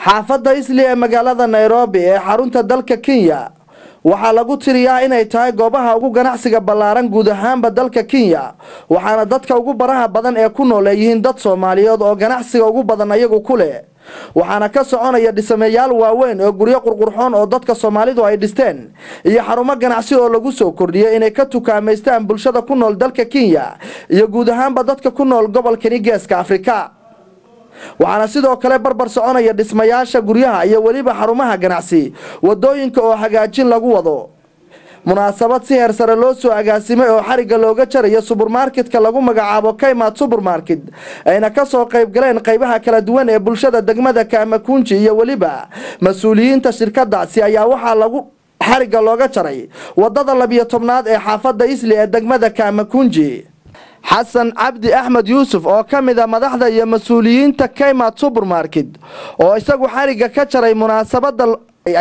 xaafadda islii ee magaalada nairobi ee xarunta dalka Kenya waxaa lagu tiriyaa inay tahay goobaha ugu ganacsiga ballaaran guud ahaanba dalka Kenya waxaana dadka ugu baraha badan ee ku nool yihiin dad Soomaaliyeed oo ganacsiga ugu badan ayagu ku leh waxaana ka soconaya dhismayaal waaweyn oo guryo qurqurxoon oo dadka Soomaalidu ay dhisteen iyo xarumo ganacsi oo lagu soo kordhiyay inay ka tukaameystaan bulshada ku nool dalka Kenya iyo guud ahaanba dadka ku nool gobolka Geeska Afrika waxaana sidoo kale barbar soconaya dhismayaasha guryaha iyo waliba xarumaha ganacsi wadooyinka oo hagaajin lagu wado munaasabad si heer sare loo soo agaasimay oo xariga looga jarayo supermarketka lagu magacaabo Kaymaat supermarket ayna ka soo qayb galeen qaybaha kala duwan ee bulshada degmada Kaamakunji iyo waliba mas'uuliyiinta shirkadaasi ayaa waxa lagu xariga looga jaray wadada 12aad ee xaafadda Islii ee degmada Kaamakunji حسن عبد أحمد يوسف oo kamida madaxda iyo mas'uuliyiinta Kaymaat supermarket oo isagu xariga ka jaray munaasabada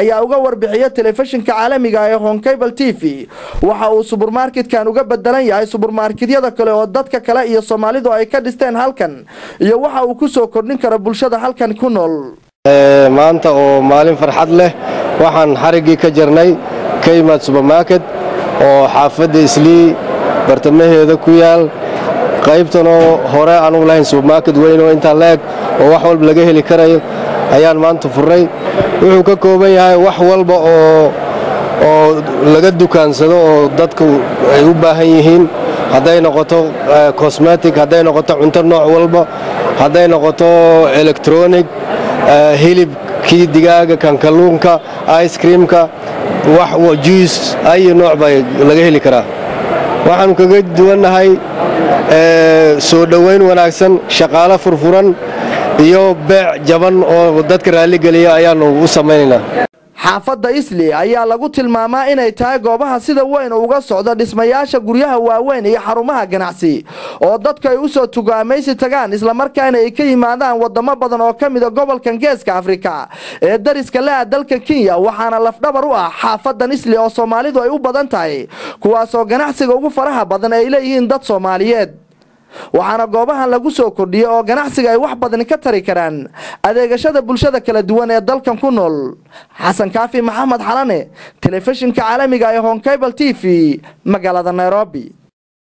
ayaa uga warbixiyay telefishinka caalamiga ee Hong Cable TV waxa uu supermarketkan uga bedelan yahay supermarketyada kale oo dadka kale iyo Soomaalidu ay ka dhisteen halkan iyo waxa uu ku soo kordhin kara bulshada halkan ku nool maanta oo maalin farxad leh waxaan xarigi ka jarnay Kaymaat supermarket oo xaafadda Islii bartamaheeda ku yaal qaybtan oo hore aan u lahayn supermarket weyn oo inta leeg oo wax walba laga heli karayo ayaan maanta furay wuxuu ka kooban yahay wax walba oo laga dukaansado oo dadku ay u baahan yihiin haday noqoto cosmetic haday noqoto cunto nooc walba haday noqoto electronic hilibkii digaaga kan kalluunka ice creamka wax juice ay nooc bay laga heli karaa waxaan kaga duwanahay soo dhaweyn wanaagsan shaqaale furfuran iyo beec jaban oo dadka raali galiya ayaan u sameeynaa xaafadda Islii ayaa lagu tilmaamaa inay tahay goobaha sida weyn uga socda dhismayaasha guryaha waaweyn iyo xarumaha ganacsi oo dadka ay u soo tugaameysi tagaan isla markaana ay ka yimaadaan wadamo badan oo kamid ah gobolka Geeska Afrika ee dariska la dalka Kenya waxaana lafdhabar u ah xaafaddan Islii oo Soomaalidu ay u badan tahay kuwaas oo ganacsiga ugu faraha badan ay leeyihiin dad Soomaaliyeed waxaana goobahan lagu soo kordhiyay oo ganacsiga ay wax badan ka tari karaan adeegashada bulshada kala duwan ee dalkan ku nool xasan kaafi maxamed xalane telefishinka caalamiga ee Hong Cable TV magaalada Nairobi.